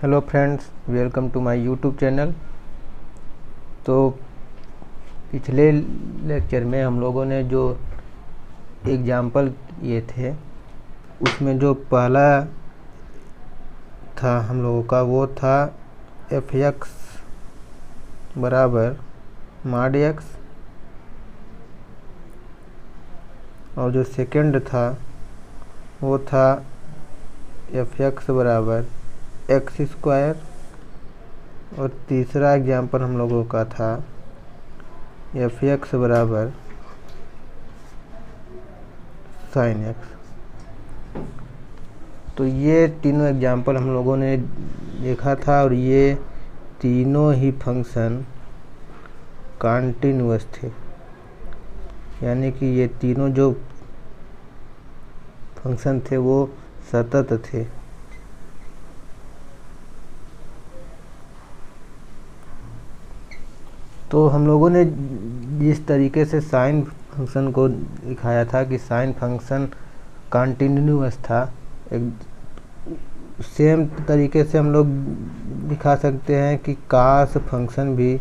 Hello friends, welcome to my YouTube channel. तो पिछले lecture में हम लोगों ने जो एग्जाम्पल किए थे उसमें जो पहला था हम लोगों का वो था एफ एक्स बराबर मॉड एक्स, और जो सेकंड था वो था एफ एक्स बराबर एक्स स्क्वायर, और तीसरा एग्जाम्पल हम लोगों का था एफ एक्स बराबर साइन एक्स। तो ये तीनों एग्जाम्पल हम लोगों ने देखा था और ये तीनों ही फंक्शन कॉन्टिन्यूअस थे, यानी कि ये तीनों जो फंक्शन थे वो सतत थे। तो हम लोगों ने जिस तरीके से साइन फंक्शन को दिखाया था कि साइन फंक्शन कॉन्टिन्यूअस था, एक सेम तरीके से हम लोग दिखा सकते हैं कि कॉस फंक्शन भी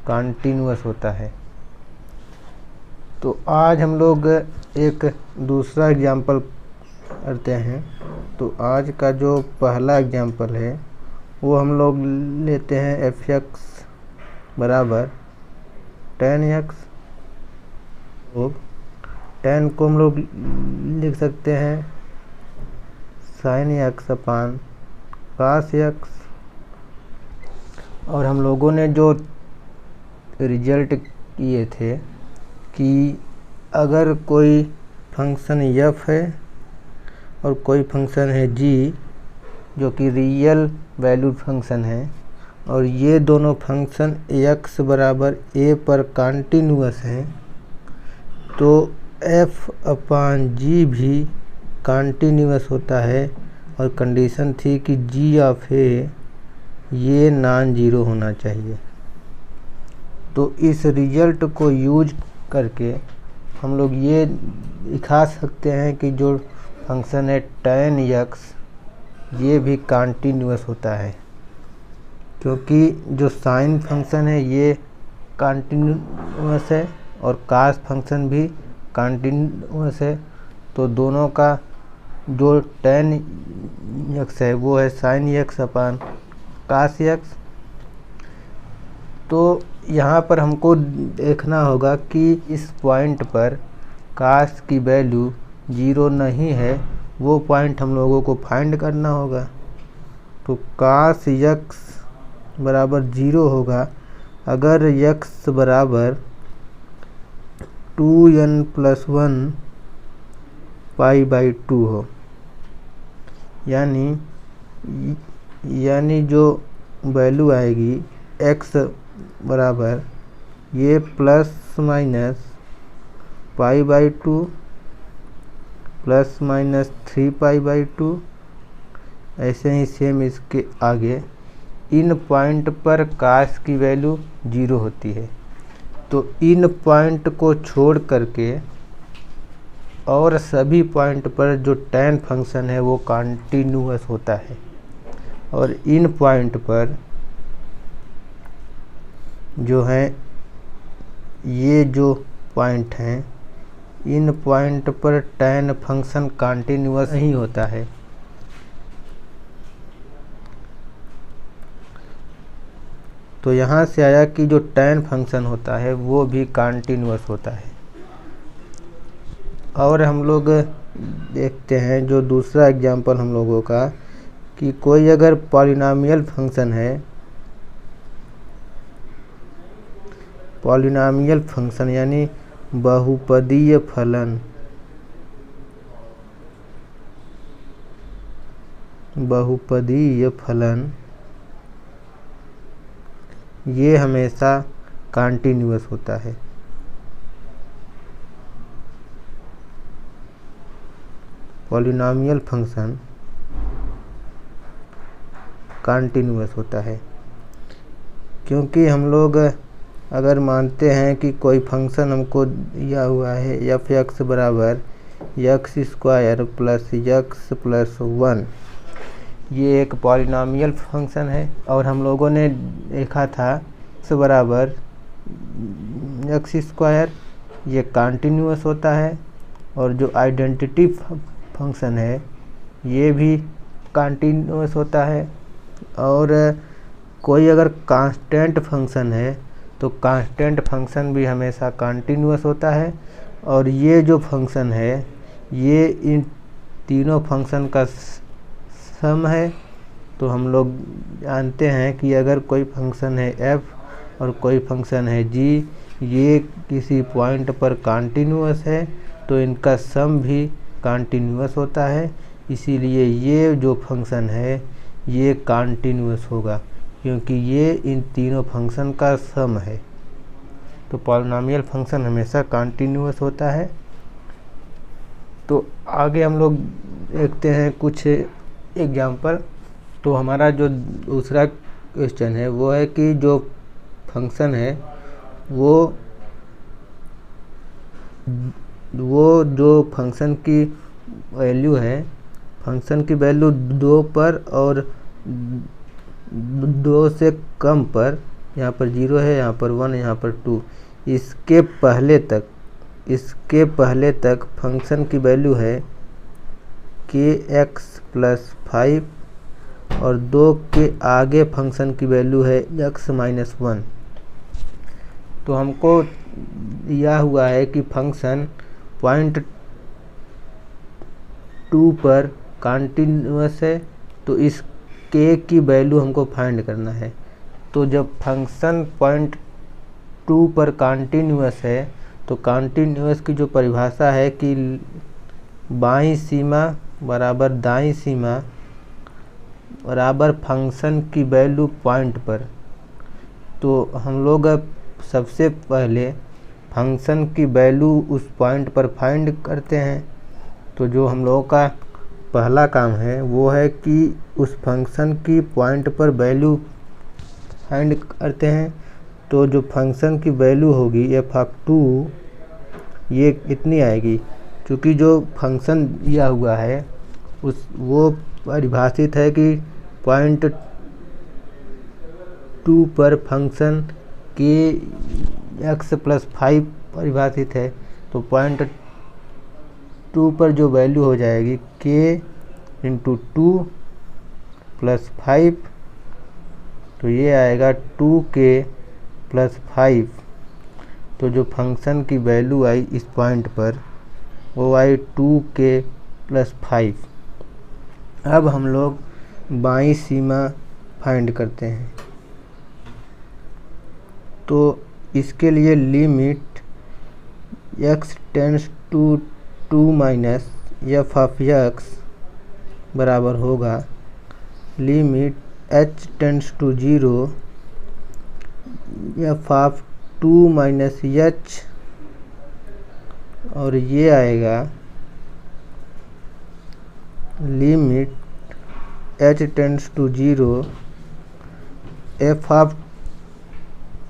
कॉन्टिन्यूअस होता है। तो आज हम लोग एक दूसरा एग्जाम्पल करते हैं। तो आज का जो पहला एग्जाम्पल है वो हम लोग लेते हैं एफ एक्स बराबर tan एक्स। तो tan को हम लोग लिख सकते हैं sin एक्स अपान cos एक्स, और हम लोगों ने जो रिजल्ट किए थे कि अगर कोई फंक्शन f है और कोई फंक्शन है g जो कि रियल वैल्यूड फंक्शन है, और ये दोनों फंक्शन x बराबर a पर कॉन्टिन्यूअस हैं, तो f अपान g भी कॉन्टिन्यूअस होता है। और कंडीशन थी कि g ऑफ a ये नॉन जीरो होना चाहिए। तो इस रिजल्ट को यूज करके हम लोग ये दिखा सकते हैं कि जो फंक्शन है tan x ये भी कॉन्टिन्यूअस होता है, क्योंकि जो साइन फंक्शन है ये कॉन्टिन्यूअस है और कॉस फंक्शन भी कॉन्टिन्यूअस है। तो दोनों का जो tan x है वो है sin x अपान cos x। तो यहाँ पर हमको देखना होगा कि इस पॉइंट पर cos की वैल्यू 0 नहीं है, वो पॉइंट हम लोगों को फाइंड करना होगा। तो cos x बराबर 0 होगा अगर x बराबर 2n+1 π/2 हो, यानी जो वैल्यू आएगी x बराबर ये प्लस माइनस π/2 प्लस माइनस 3π/2, ऐसे ही सेम इसके आगे इन पॉइंट पर cos की वैल्यू 0 होती है। तो इन पॉइंट को छोड़ करके और सभी पॉइंट पर जो tan फंक्शन है वो कॉन्टिन्यूअस होता है, और इन पॉइंट पर जो है ये जो पॉइंट हैं इन पॉइंट पर tan फंक्शन कॉन्टिन्यूअस नहीं होता है। तो यहाँ से आया कि जो tan फंक्शन होता है वो भी कॉन्टिन्यूअस होता है। और हम लोग देखते हैं जो दूसरा एग्जाम्पल हम लोगों का कि कोई अगर पॉलिनॉमियल फंक्शन है, पॉलिनॉमियल फंक्शन यानी बहुपदीय फलन, बहुपदीय फलन ये हमेशा कॉन्टिन्यूअस होता है। पॉलिनॉमियल फंक्शन कॉन्टिन्यूअस होता है, क्योंकि हम लोग अगर मानते हैं कि कोई फंक्शन हमको दिया हुआ है एफ एक्स बराबर x square plus x plus 1, ये एक पॉलिनॉमियल फंक्शन है और हम लोगों ने देखा था x बराबर एक्स स्क्वायर, ये कॉन्टिन्यूअस होता है। और जो आइडेंटिटी फंक्शन है ये भी कॉन्टिन्यूअस होता है। और कोई अगर कांस्टेंट फंक्शन है तो कांस्टेंट फंक्शन भी हमेशा कॉन्टिन्यूअस होता है। और ये जो फंक्शन है ये इन तीनों फंक्शन का सम है। तो हम लोग जानते हैं कि अगर कोई फंक्शन है f और कोई फंक्शन है g, ये किसी पॉइंट पर कॉन्टिन्यूअस है तो इनका सम भी कॉन्टिन्यूअस होता है। इसीलिए ये जो फंक्शन है ये कॉन्टिन्यूअस होगा क्योंकि ये इन तीनों फंक्शन का सम है। तो पॉलिनॉमियल फंक्शन हमेशा कॉन्टिन्यूअस होता है। तो आगे हम लोग देखते हैं कुछ एग्जाम्पल। तो हमारा जो दूसरा क्वेश्चन है वो है कि जो फंक्शन है वो जो फंक्शन की वैल्यू है, फंक्शन की वैल्यू 2 पर और 2 से कम पर, यहाँ पर 0 है, यहाँ पर 1, यहाँ पर 2, इसके पहले तक फंक्शन की वैल्यू है kx प्लस 5 और 2 के आगे फंक्शन की वैल्यू है x माइनस 1। तो हमको दिया हुआ है कि फंक्शन पॉइंट 2 पर कॉन्टिन्यूअस है तो इस k की वैल्यू हमको फाइंड करना है। तो जब फंक्शन पॉइंट 2 पर कॉन्टिन्यूअस है तो कॉन्टिन्यूअस की जो परिभाषा है कि बाईं सीमा बराबर दाईं सीमा बराबर फंक्शन की वैल्यू पॉइंट पर। तो हम लोग अब सबसे पहले फंक्शन की वैल्यू उस पॉइंट पर फाइंड करते हैं। तो जो हम लोगों का पहला काम है वो है कि उस फंक्शन की पॉइंट पर वैल्यू फाइंड करते हैं। तो जो फंक्शन की वैल्यू होगी f(2) ये इतनी आएगी, क्योंकि जो फंक्शन दिया हुआ है वो परिभाषित है कि पॉइंट 2 पर फंक्शन के x प्लस 5 परिभाषित है। तो पॉइंट 2 पर जो वैल्यू हो जाएगी k इंटू 2 प्लस 5, तो ये आएगा 2k प्लस 5। तो जो फंक्शन की वैल्यू आई इस पॉइंट पर वो आई 2k प्लस 5। अब हम लोग बाईं सीमा फाइंड करते हैं। तो इसके लिए limit x tends to 2 minus f of x बराबर होगा limit h tends to 0 f of 2 minus h, और ये आएगा limit h tends to 0 f of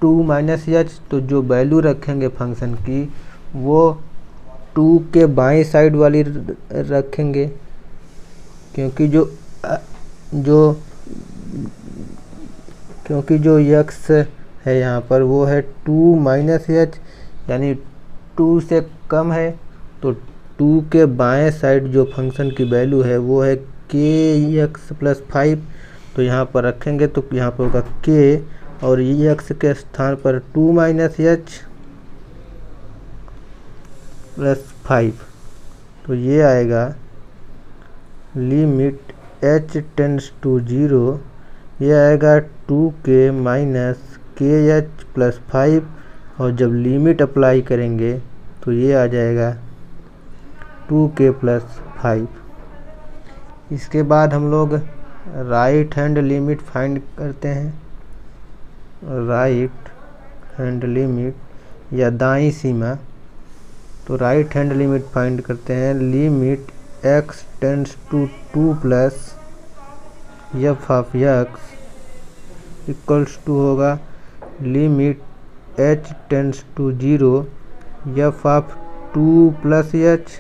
2 minus h। तो जो वैल्यू रखेंगे फंक्शन की वो 2 के बाएं साइड वाली रखेंगे, क्योंकि जो x है यहाँ पर वो है 2 माइनस h, यानी 2 से कम है। तो 2 के बाएं साइड जो फंक्शन की वैल्यू है वो है kx प्लस 5। तो यहाँ पर रखेंगे तो यहाँ पर होगा k और x के स्थान पर 2 माइनस h प्लस 5। तो ये आएगा लिमिट h टेंड्स टू 0, ये आएगा 2k माइनस kh प्लस 5। और जब लिमिट अप्लाई करेंगे तो ये आ जाएगा 2k प्लस 5। इसके बाद हम लोग राइट हैंड लिमिट फाइंड करते हैं। राइट हैंड लिमिट या दाईं सीमा। तो राइट हैंड लिमिट फाइंड करते हैं। Limit x tends to 2 plus f of x equals to होगा limit h tends to 0 f of 2 plus h,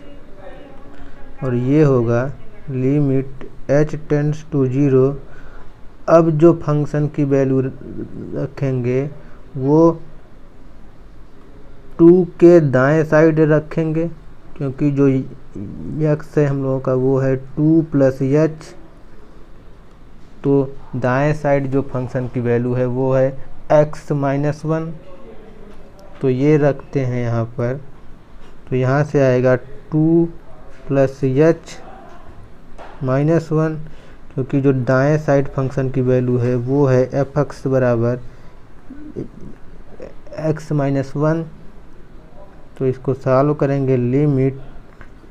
और ये होगा लिमिट h टेंड्स टू 0। अब जो फंक्शन की वैल्यू रखेंगे वो 2 के दाएं साइड रखेंगे, क्योंकि जो x है हम लोगों का वो है 2 प्लस h। तो दाएं साइड जो फंक्शन की वैल्यू है वो है x माइनस 1। तो ये रखते हैं यहाँ पर, तो यहाँ से आएगा 2 प्लस h माइनस 1, क्योंकि जो दाएं साइड फंक्शन की वैल्यू है वो है f(x) बराबर x माइनस 1। तो इसको सॉल्व करेंगे, लिमिट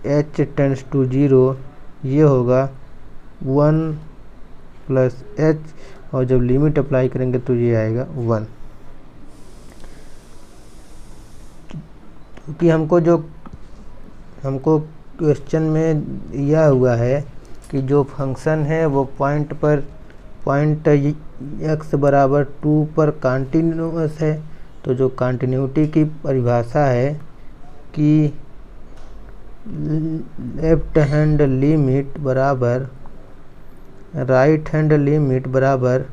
h टेंड्स टू 0, ये होगा 1 प्लस h, और जब लिमिट अप्लाई करेंगे तो ये आएगा 1। क्योंकि हमको क्वेश्चन में दिया हुआ है कि जो फंक्शन है वो पॉइंट x बराबर 2 पर कंटिन्यूअस है। तो जो कंटिन्यूटी की परिभाषा है कि लेफ्ट हैंड लिमिट बराबर राइट हैंड लिमिट बराबर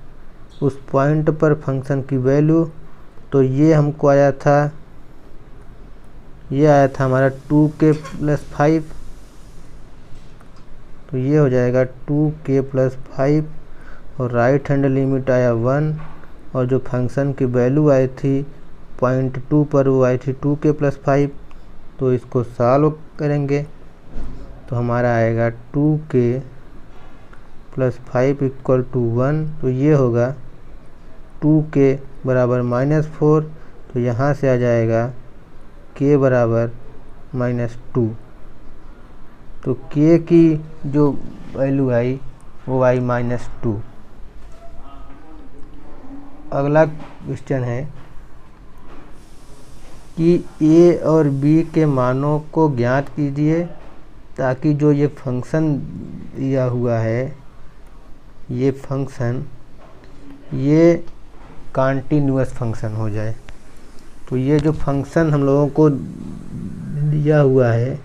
उस पॉइंट पर फंक्शन की वैल्यू, तो ये हमको आया था, ये आया था हमारा 2k प्लस 5। तो ये हो जाएगा 2k प्लस 5, और राइट हैंड लिमिट आया 1, और जो फंक्शन की वैल्यू आई थी पॉइंट 2 पर वो आई थी 2k प्लस 5। तो इसको सॉल्व करेंगे तो हमारा आएगा 2k प्लस 5 इक्वल टू 1। तो ये होगा 2k बराबर -4। तो यहाँ से आ जाएगा k बराबर -2। तो k की जो वैल्यू आई वो आई -2। अगला क्वेश्चन है कि a और b के मानों को ज्ञात कीजिए ताकि जो ये फंक्शन दिया हुआ है, ये फंक्शन ये कंटिन्यूअस फंक्शन हो जाए। तो ये जो फंक्शन हम लोगों को दिया हुआ है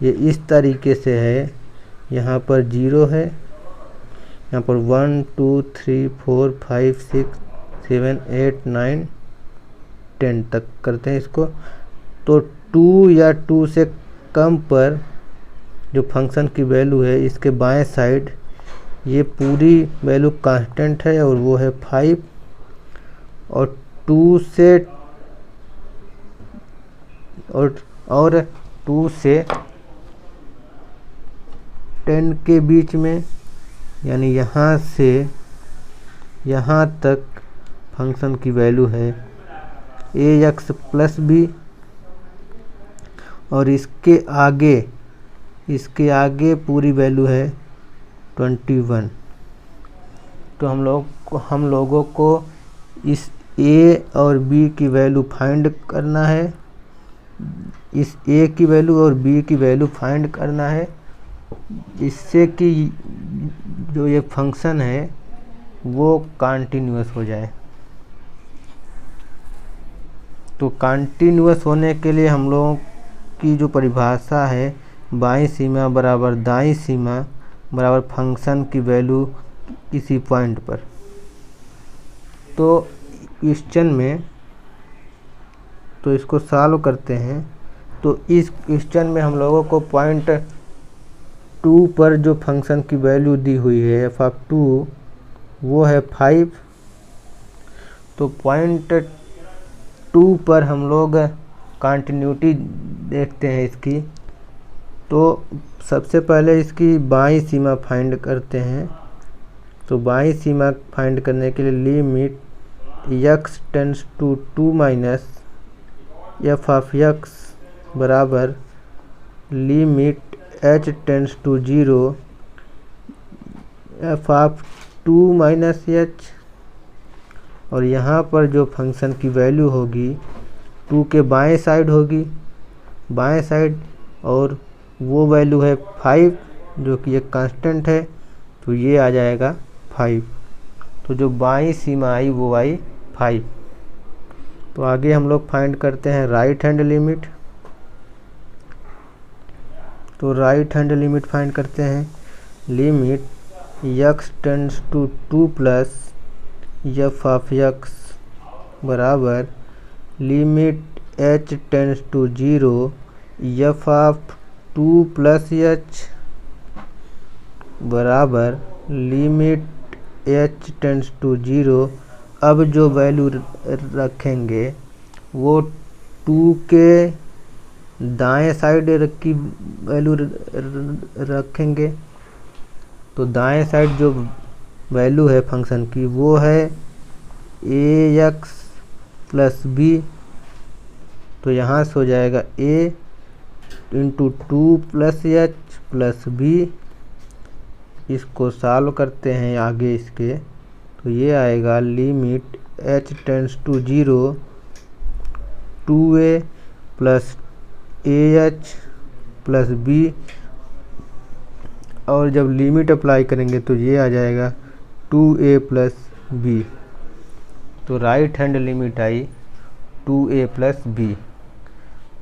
ये इस तरीके से है, यहाँ पर 0 है, यहाँ पर 1 2 3 4 5 6 7 8 9 10 तक करते हैं इसको। तो 2 या 2 से कम पर जो फंक्शन की वैल्यू है इसके बाएं साइड ये पूरी वैल्यू कांस्टेंट है और वो है 5, और 2 से 10 के बीच में, यानी यहाँ से यहाँ तक फंक्शन की वैल्यू है ax प्लस b, और इसके आगे पूरी वैल्यू है 21। तो हम लोगों को इस a और b की वैल्यू फाइंड करना है, इस a की वैल्यू और b की वैल्यू फाइंड करना है, इससे कि जो ये फंक्शन है वो कंटिन्यूअस हो जाए। तो कंटिन्यूअस होने के लिए हम लोगों की जो परिभाषा है बाईं सीमा बराबर दाईं सीमा बराबर फंक्शन की वैल्यू किसी पॉइंट पर। तो क्वेश्चन में तो इसको सॉल्व करते हैं। तो इस क्वेश्चन में हम लोगों को पॉइंट 2 पर जो फंक्शन की वैल्यू दी हुई है f(2) वो है 5। तो पॉइंट 2 पर हम लोग कंटिन्यूटी देखते हैं इसकी। तो सबसे पहले इसकी बाईं सीमा फाइंड करते हैं। तो बाईं सीमा फाइंड करने के लिए limit x tends to 2 minus f(x) बराबर limit h tends to 0 f(2 minus h), और यहाँ पर जो फंक्शन की वैल्यू होगी 2 के बाएं साइड होगी, बाएं साइड, और वो वैल्यू है 5 जो कि एक कांस्टेंट है। तो ये आ जाएगा 5। तो जो बाईं सीमा आई वो आई 5। तो आगे हम लोग फाइंड करते हैं राइट हैंड लिमिट। तो राइट हैंड लिमिट फाइंड करते हैं, limit x tends to 2 plus f of x बराबर limit h tends to 0 f of 2 plus h बराबर लिमिट h टेंड्स टू 0। अब जो वैल्यू रखेंगे वो 2 के दाएं साइड की वैल्यू रखेंगे। तो दाएं साइड जो वैल्यू है फंक्शन की वो है ax प्लस बी। तो यहाँ से हो जाएगा a into 2 plus h plus b. इसको सॉल्व करते हैं आगे इसके, तो ये आएगा limit h tends to 0 2a plus AH plus बी, और जब लिमिट अप्लाई करेंगे तो ये आ जाएगा 2a प्लस बी। तो राइट हैंड लिमिट आई 2a प्लस बी।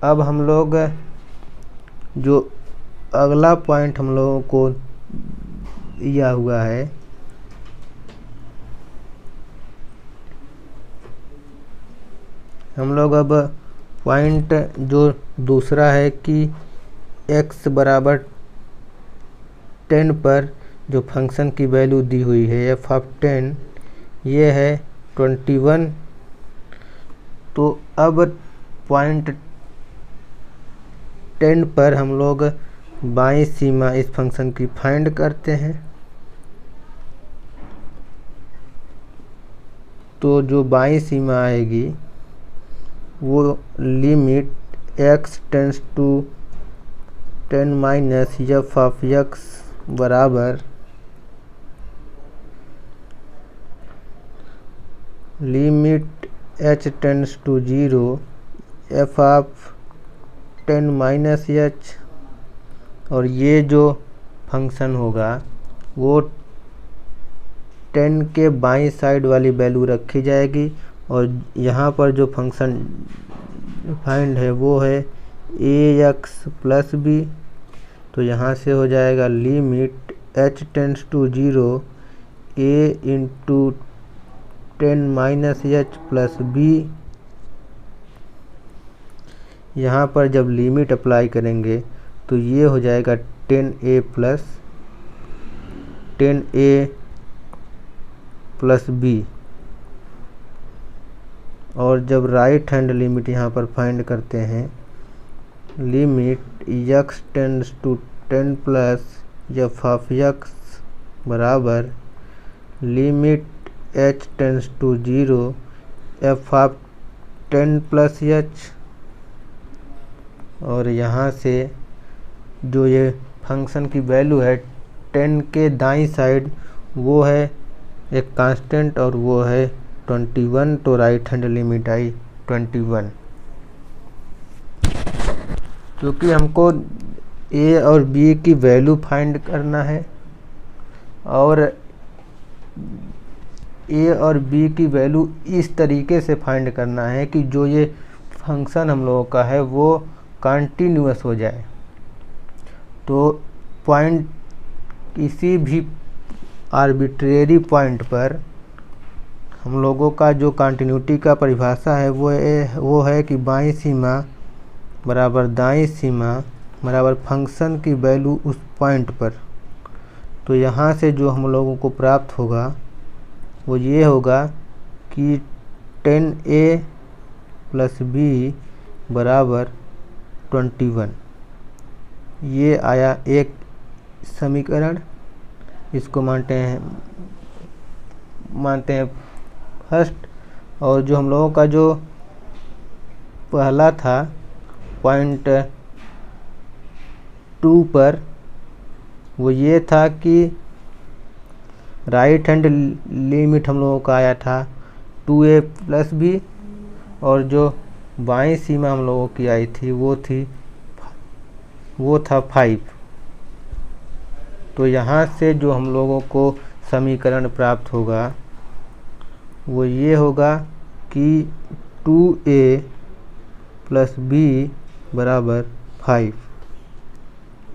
अब हम लोग जो अगला पॉइंट हम लोगों को दिया हुआ है, हम लोग अब पॉइंट जो दूसरा है कि x बराबर 10 पर जो फंक्शन की वैल्यू दी हुई है f ऑफ 10 ये है 21। तो अब पॉइंट 10 पर हम लोग बाईं सीमा इस फंक्शन की फाइंड करते हैं। तो जो बाईं सीमा आएगी वो limit x tends to 10 minus f of x बराबर limit h tends to 0 f of 10 minus h। और ये जो फंक्शन होगा वो 10 के बाईं साइड वाली वैल्यू रखी जाएगी, और यहाँ पर जो फंक्शन फाइंड है वो है ax प्लस बी। तो यहाँ से हो जाएगा limit h tends to 0 a into 10 minus h plus b. यहाँ पर जब लिमिट अप्लाई करेंगे तो ये हो जाएगा 10a प्लस बी। और जब राइट हैंड लिमिट यहाँ पर फाइंड करते हैं, limit x tends to 10 plus f of x बराबर limit h tends to 0 f of 10 plus h। और यहाँ से जो ये फंक्शन की वैल्यू है 10 के दाईं साइड वो है एक कांस्टेंट और वो है 21। तो राइट हैंड लिमिट आई 21। क्योंकि हमको a और b की वैल्यू फाइंड करना है, और a और b की वैल्यू इस तरीके से फाइंड करना है कि जो ये फंक्शन हम लोगों का है वो कंटिन्यूअस हो जाए। तो पॉइंट किसी भी आर्बिट्रेरी पॉइंट पर हम लोगों का जो कंटिन्यूटी का परिभाषा है वो है कि बाईं सीमा बराबर दाईं सीमा बराबर फंक्शन की वैल्यू उस पॉइंट पर। तो यहाँ से जो हम लोगों को प्राप्त होगा वो ये होगा कि 10a प्लस बी बराबर 21। ये आया एक समीकरण। इसको मानते हैं फर्स्ट। और जो हम लोगों का जो पहला था पॉइंट 2 पर वो ये था कि राइट हैंड लिमिट हम लोगों का आया था 2a प्लस बी, और जो बाईं सीमा हम लोगों की आई थी वो था 5। तो यहाँ से जो हम लोगों को समीकरण प्राप्त होगा वो ये होगा कि 2a प्लस बी बराबर 5।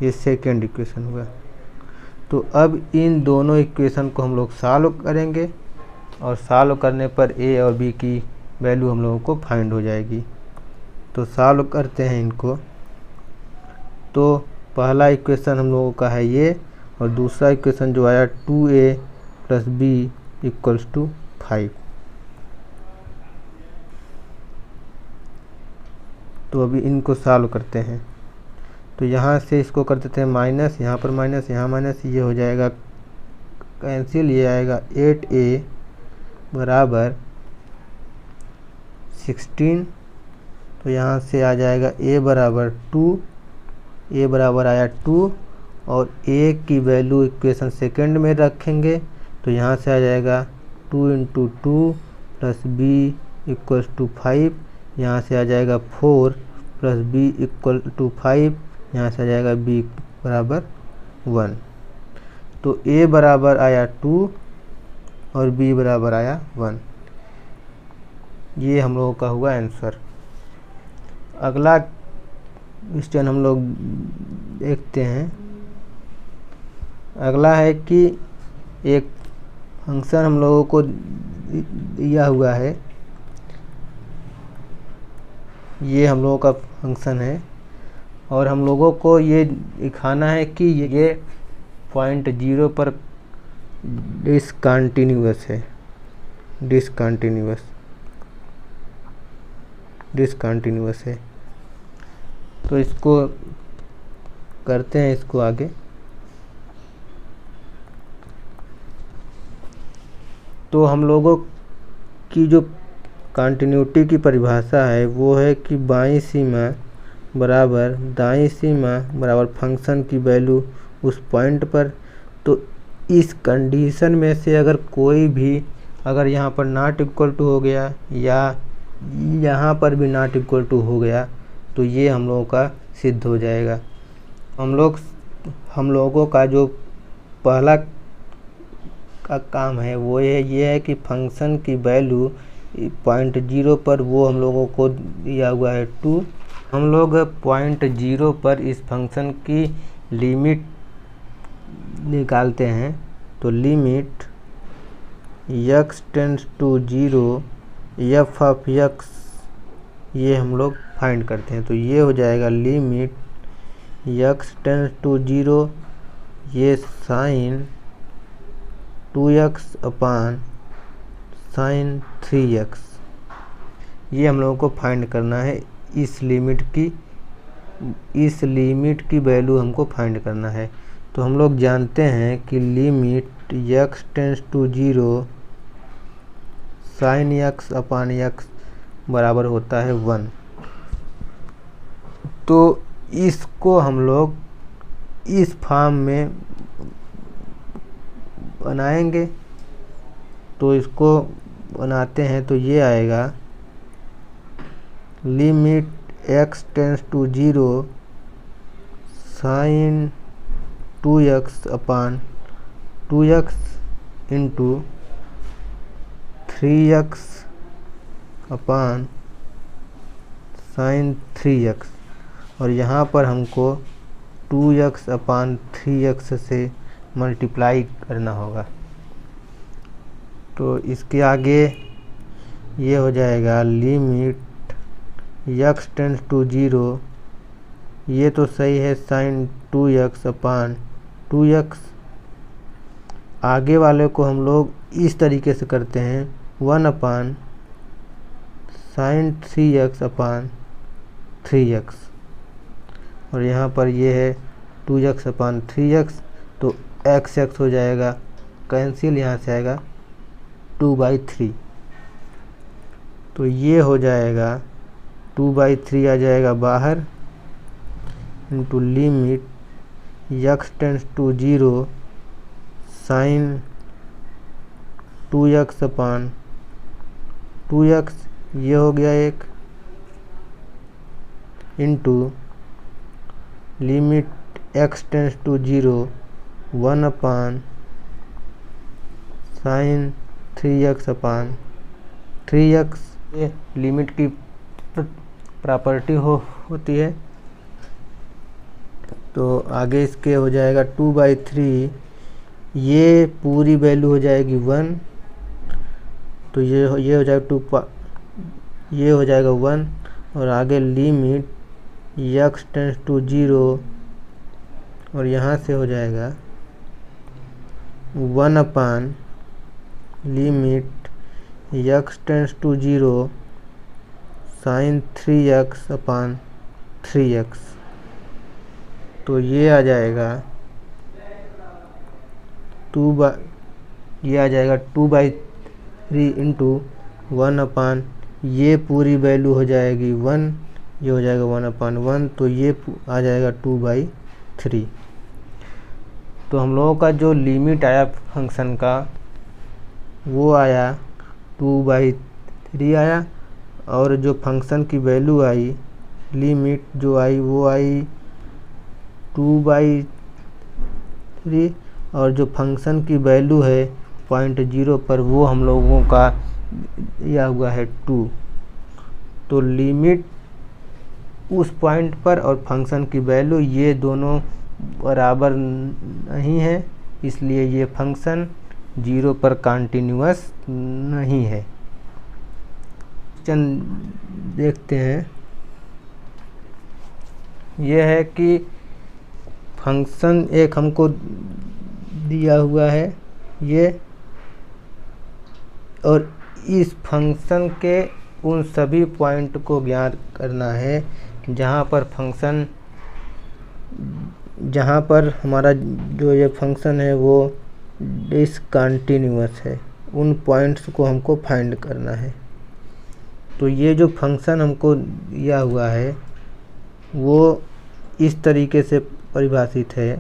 ये सेकेंड इक्वेशन हुआ। तो अब इन दोनों इक्वेशन को हम लोग सॉल्व करेंगे और सॉल्व करने पर ए और बी की वैल्यू हम लोगों को फाइंड हो जाएगी। तो सॉल्व करते हैं इनको। तो पहला इक्वेशन हम लोगों का है ये, और दूसरा इक्वेशन जो आया 2a + b = 5। तो अभी इनको सॉल्व करते हैं। तो यहाँ से इसको कर देते हैं माइनस, यहाँ पर माइनस, यहाँ माइनस, ये हो जाएगा कैंसिल, ये आएगा 8a = 16। तो यहाँ से आ जाएगा a = 2, a बराबर आया 2, और a की वैल्यू इक्वेशन सेकंड में रखेंगे। तो यहाँ से आ जाएगा 2 × 2 + b = 5, यहाँ से आ जाएगा 4 + b = 5, यहाँ से आ जाएगा b = 1। तो a बराबर आया 2 और b बराबर आया 1। ये हम लोगों का हुआ आंसर। अगला क्वेश्चन हम लोग देखते हैं। अगला है कि एक फंक्शन हम लोगों को दिया हुआ है, ये हम लोगों का फंक्शन है, और हम लोगों को ये दिखाना है कि ये पॉइंट 0 पर डिसकंटिन्यूअस है, डिसकंटिन्यूअस है। तो इसको करते हैं, इसको आगे। तो हम लोगों की जो कंटिन्यूटी की परिभाषा है वो है कि बाईं सीमा बराबर दाईं सीमा बराबर फंक्शन की वैल्यू उस पॉइंट पर। तो इस कंडीशन में से अगर कोई भी, अगर यहाँ पर नॉट इक्वल टू हो गया या यहाँ पर भी नॉट इक्वल टू हो गया, तो ये हम लोगों का सिद्ध हो जाएगा। हम लोगों का जो पहला का काम है वो ये है कि फंक्शन की वैल्यू पॉइंट 0 पर, वो हम लोगों को दिया हुआ है 2। हम लोग पॉइंट 0 पर इस फंक्शन की लिमिट निकालते हैं। तो limit x tends to 0 f(x), ये हम लोग फाइंड करते हैं। तो ये हो जाएगा लिमिट x टेंड्स टू 0, ये sin 2x / sin 3x, ये हम लोगों को फाइंड करना है। इस लिमिट की वैल्यू हमको फाइंड करना है। तो हम लोग जानते हैं कि limit x tends to 0 sin x / x बराबर होता है 1। तो इसको हम लोग इस फॉर्म में बनाएंगे। तो इसको बनाते हैं, तो ये आएगा limit x tends to 0 sin 2x / 2x into 3x / sin 3x, और यहाँ पर हमको 2x / 3x से मल्टीप्लाई करना होगा। तो इसके आगे ये हो जाएगा लिमिट x टेंड्स टू 0, ये तो सही है, sin 2x / 2x। आगे वाले को हम लोग इस तरीके से करते हैं 1 / sin 3x / 3x, और यहाँ पर ये है 2x / 3x। तो x हो जाएगा कैंसिल, यहाँ से आएगा 2/3। तो ये हो जाएगा 2/3 आ जाएगा बाहर, into limit x tends to 0 sin 2x / 2x, ये हो गया एक, into limit x tends to 0 1 / sin 3x / 3x। ये लिमिट की प्रॉपर्टी होती है। तो आगे इसके हो जाएगा 2/3 ये पूरी वैल्यू हो जाएगी 1, तो ये हो जाएगा 2, ये हो जाएगा 1, और आगे लिमिट x टेंस टू 0, और यहाँ से हो जाएगा 1 upon limit x tends to 0 sine 3x upon 3x। तो ये आ जाएगा 2/3 इंटू 1 अपान, ये पूरी वैल्यू हो जाएगी 1, ये हो जाएगा 1/1, तो ये आ जाएगा 2/3। तो हम लोगों का जो लिमिट आया फंक्शन का वो आया 2/3 आया, और जो फंक्शन की वैल्यू आई, लिमिट जो आई वो आई 2/3, और जो फंक्शन की वैल्यू है 0.0 पर वो हम लोगों का यह हुआ है 2। तो लिमिट उस पॉइंट पर और फंक्शन की वैल्यू ये दोनों बराबर नहीं है, इसलिए ये फंक्शन 0 पर कंटिन्यूअस नहीं है। देखते हैं, यह है कि फंक्शन एक हमको दिया हुआ है ये, और इस फंक्शन के उन सभी पॉइंट को ज्ञात करना है जहाँ पर हमारा जो ये फंक्शन है वो डिसकंटिन्यूअस है, उन पॉइंट्स को हमको फाइंड करना है। तो ये जो फंक्शन हमको दिया हुआ है वो इस तरीके से परिभाषित है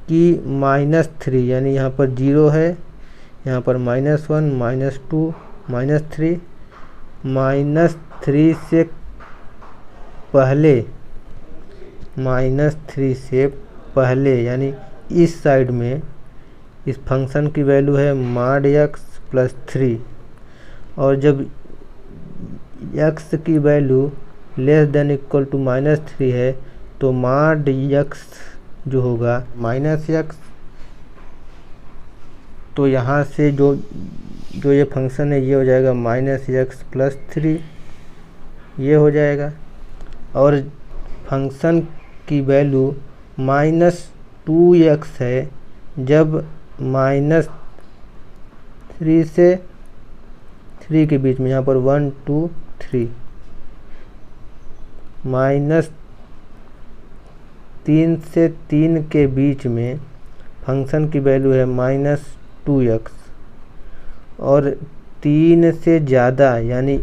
कि -3, यानी यहाँ पर 0 है, यहाँ पर -1, -2, -3, -3 से पहले, यानी इस साइड में इस फंक्शन की वैल्यू है mod x प्लस 3, और जब x की value less than equal to -3 है तो mod x जो होगा -x। तो यहाँ से जो ये फंक्शन है ये हो जाएगा -x प्लस 3, ये हो जाएगा, और फंक्शन की वैल्यू -2x है जब -3 से 3 के बीच में, यहाँ पर 1 2 3, -3 से 3 के बीच में फंक्शन की वैल्यू है -2x, और 3 से ज़्यादा यानी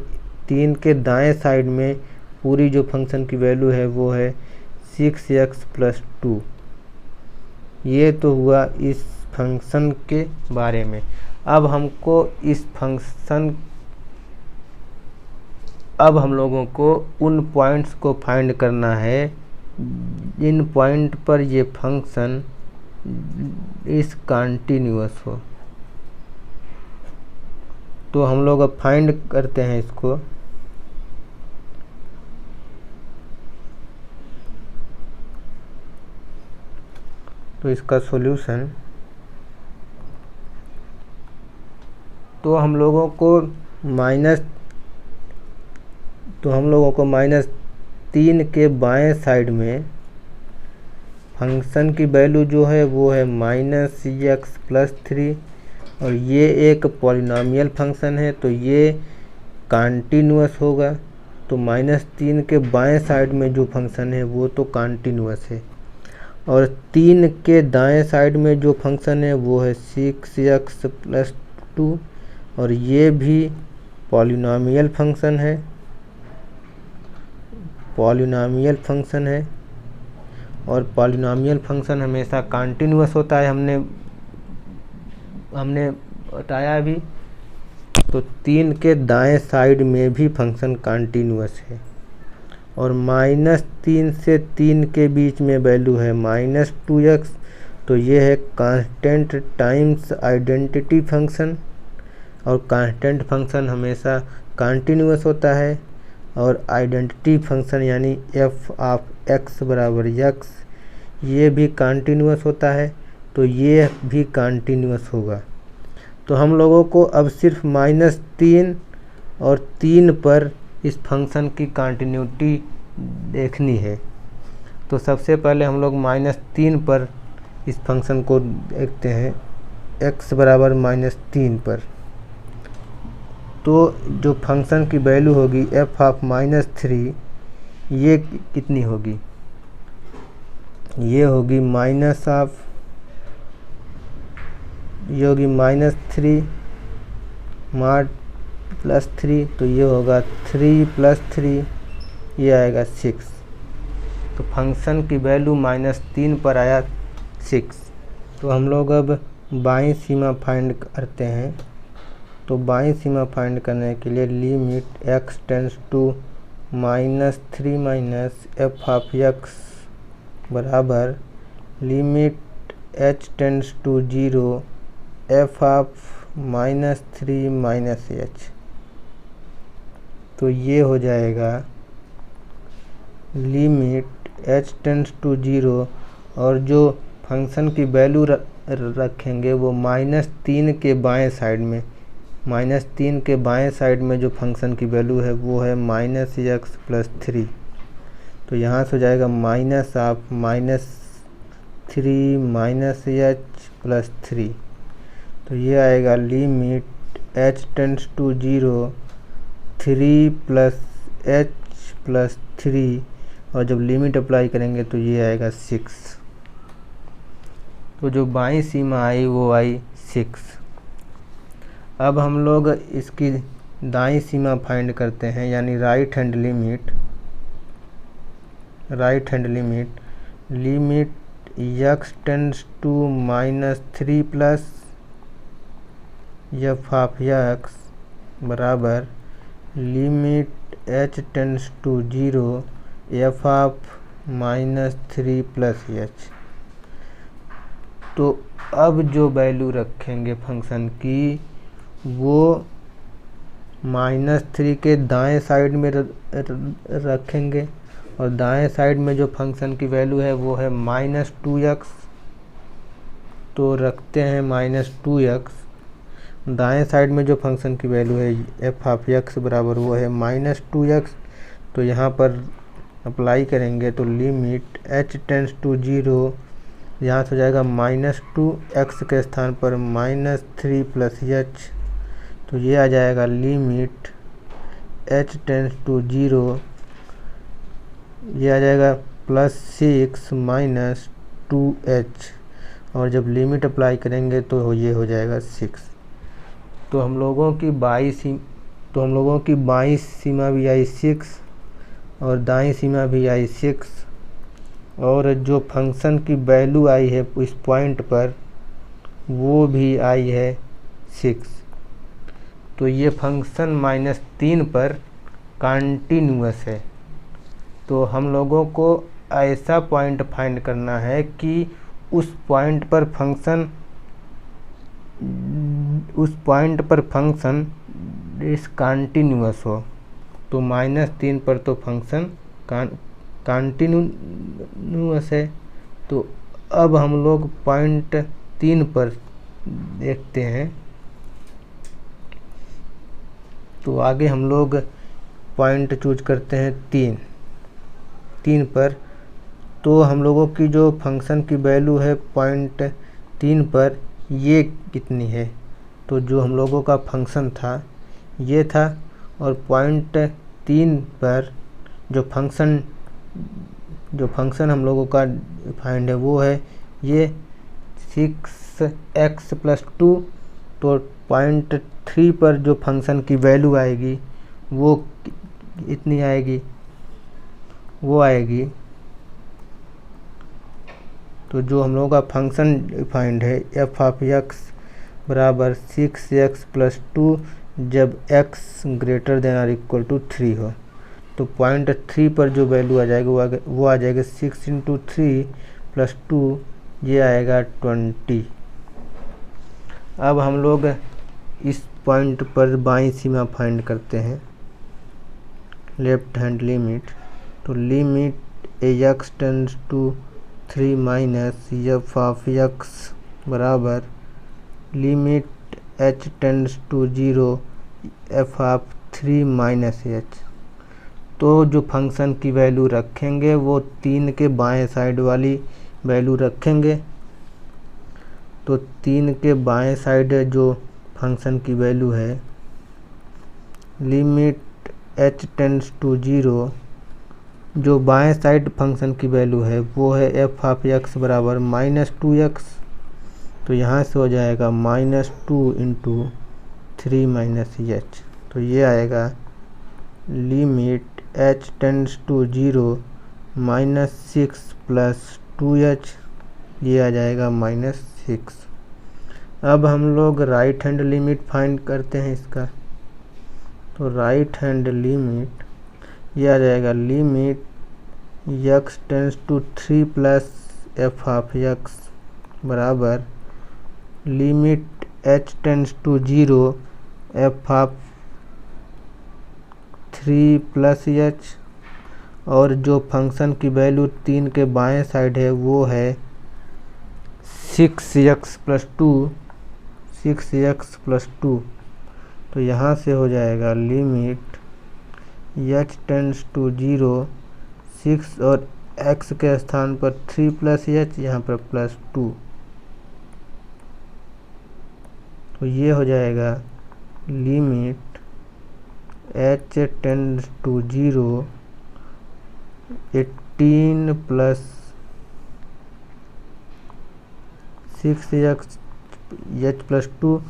3 के दाएं साइड में पूरी जो फंक्शन की वैल्यू है वो है 6x प्लस 2। ये तो हुआ इस फंक्शन के बारे में। अब हम लोगों को उन पॉइंट्स को फाइंड करना है जिन पॉइंट पर ये फंक्शन इस कंटिन्यूअस हो। तो हम लोग अब फाइंड करते हैं इसको। तो इसका सॉल्यूशन, तो हम लोगों को -3 के बाएं साइड में फंक्शन की वैल्यू जो है वो है -x प्लस 3, और ये एक पॉलिनॉमियल फंक्शन है तो ये कंटिन्यूअस होगा। तो -3 के बाएं साइड में जो फंक्शन है वो तो कंटिन्यूअस है, और 3 के दाएं साइड में जो फंक्शन है वो है 6x प्लस 2, और ये भी पॉलिनॉमियल फंक्शन है, और पॉलिनॉमियल फंक्शन हमेशा कंटिन्यूअस होता है, हमने बताया अभी। तो 3 के दाएं साइड में भी फंक्शन कंटिन्यूअस है, और -3 से 3 के बीच में वैल्यू है -2x, तो ये है कांस्टेंट टाइम्स आइडेंटिटी फंक्शन, और कांस्टेंट फंक्शन हमेशा कंटिन्यूअस होता है, और आइडेंटिटी फंक्शन यानी f ऑफ x बराबर x ये भी कंटिन्यूअस होता है। तो ये भी कंटिन्यूअस होगा। तो हम लोगों को अब सिर्फ -3 और 3 पर इस फंक्शन की कंटिन्यूटी देखनी है। तो सबसे पहले हम लोग -3 पर इस फंक्शन को देखते हैं, x बराबर -3 पर। तो जो फंक्शन की वैल्यू होगी f ऑफ -3, ये कितनी होगी? ये होगी -3 माड +3, तो ये होगा 3 + 3, ये आएगा 6। तो फंक्शन की वैल्यू -3 पर आया 6। तो हम लोग अब बाईं सीमा फाइंड करते हैं। तो बाईं सीमा फाइंड करने के लिए limit x tends to -3 - f of x बराबर limit h tends to 0 f of -3 - h। तो ये हो जाएगा लिमिट h टेंड्स टू 0, और जो फंक्शन की वैल्यू रखेंगे वो -3 के बाएं साइड में, -3 के बाएं साइड में जो फंक्शन की वैल्यू है वो है -x + 3। तो यहाँ से हो जाएगा माइनस ऑफ -3 - h + 3। तो ये आएगा limit h tends to 0 3 + h + 3, और जब लिमिट अप्लाई करेंगे तो ये आएगा 6। तो जो बाईं सीमा आई वो आई 6। अब हम लोग इसकी दाईं सीमा फाइंड करते हैं, यानी right hand limit x tends to -3 plus f of x बराबर limit h tends to 0 f of -3 + h। तो अब जो वैल्यू रखेंगे फंक्शन की वो -3 के दाएं साइड में रखेंगे, और दाएं साइड में जो फंक्शन की वैल्यू है वो है -2x। तो रखते हैं -2x। दाएं साइड में जो फंक्शन की वैल्यू है f ऑफ x बराबर वो है -2x। तो यहाँ पर अप्लाई करेंगे तो लिमिट h टेंड्स टू 0, यहाँ से हो जाएगा -2x के स्थान पर -3 + h। तो ये आ जाएगा लिमिट h टेंड्स टू 0, ये आ जाएगा +6 - 2h, और जब लिमिट अप्लाई करेंगे तो ये हो जाएगा 6। तो हम लोगों की बाईं सीमा भी आई 6 और दाईं सीमा भी आई 6, और जो फंक्शन की वैल्यू आई है इस पॉइंट पर वो भी आई है 6। तो ये फंक्शन -3 पर कंटिन्यूअस है। तो हम लोगों को ऐसा पॉइंट फाइंड करना है कि उस पॉइंट पर फंक्शन इस कंटिन्यूअस हो। तो -3 पर तो फंक्शन कंटिन्यूअस है। तो अब हम लोग पॉइंट 3 पर देखते हैं। तो आगे हम लोग पॉइंट चूज करते हैं 3 पर। तो हम लोगों की जो फंक्शन की वैल्यू है पॉइंट 3 पर ये कितनी है? तो जो हम लोगों का फंक्शन था ये था, और पॉइंट 3 पर जो फंक्शन हम लोगों का फाइंड है वो है ये 6x + 2। तो पॉइंट 3 पर जो फंक्शन की वैल्यू आएगी वो इतनी आएगी, वो आएगी। तो जो हम लोगों का फंक्शन फाइंड है f ऑफ x बराबर 6x + 2 जब x > 3 हो। तो पॉइंट 3 पर जो वैल्यू आ जाएगी वो आ जाएगा 6 × 3 + 2, ये आएगा 20। अब हम लोग इस पॉइंट पर बाईं सीमा फाइंड करते हैं, लेफ्ट हैंड लिमिट। तो limit x tends to 3 - f of x बराबर limit h tends to 0 f of 3 minus h. तो जो फंक्शन की वैल्यू रखेंगे वो 3 के बाएं साइड वाली वैल्यू रखेंगे। तो 3 के बाएं साइड जो फंक्शन की वैल्यू है लिमिट h टेंड्स टू 0, जो बाएं साइड फंक्शन की वैल्यू है वो है f ऑफ x बराबर -2x। तो यहाँ से हो जाएगा -2 इंटू 3 माइनस एच। तो ये आएगा limit h tends to 0 -6 plus 2h, ये आ जाएगा -6। अब हम लोग राइट हैंड लिमिट फाइंड करते हैं इसका। तो राइट हैंड लिमिट ये आ जाएगा limit x tends to 3 plus f of x बराबर limit h tends to 0 f of 3 plus h, और जो फंक्शन की वैल्यू 3 के बाएं साइड है वो है 6x प्लस 2। तो यहाँ से हो जाएगा लिमिट h टेंड्स टू 0 6 और x के स्थान पर 3 प्लस h, यहाँ पर प्लस 2। तो ये हो जाएगा limit h tends to 0 18 plus 6x h plus 2,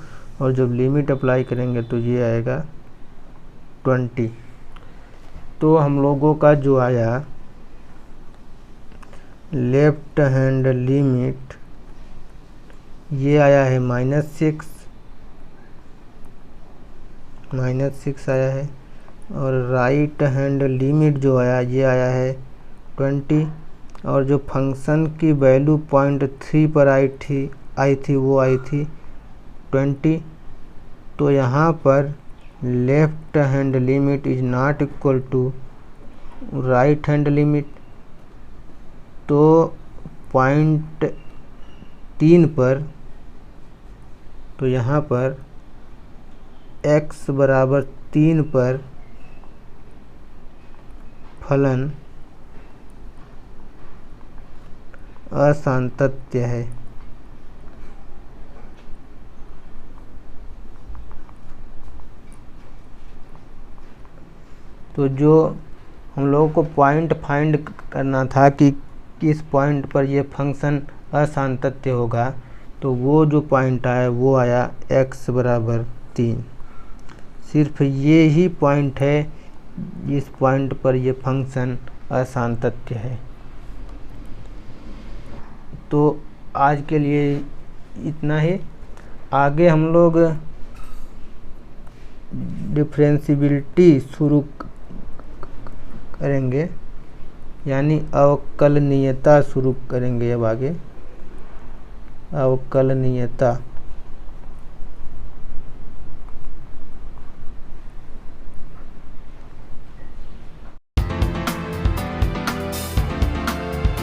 और जब लिमिट अप्लाई करेंगे तो ये आएगा 20। तो हम लोगों का जो आया लेफ्ट हैंड लिमिट ये आया है -6 आया है, और राइट हैंड लिमिट जो आया ये आया है 20, और जो फंक्शन की वैल्यू 0.3 पर आई थी वो आई थी 20। तो यहाँ पर left hand limit is not equal to right hand limit. तो 0.3 पर, तो यहाँ पर x बराबर 3 पर फलन असांतत्य है। तो जो हम लोगों को पॉइंट फाइंड करना था कि किस पॉइंट पर ये फंक्शन असांतत्य होगा, तो वो जो पॉइंट आया वो आया x बराबर 3। सिर्फ ये ही पॉइंट है, इस पॉइंट पर ये फंक्शन असांतत्य है। तो आज के लिए इतना ही। आगे हम लोग डिफरेंशियबिलिटी शुरू करेंगे, यानी अवकलनीयता शुरू करेंगे। अब आगे अवकलनीयता।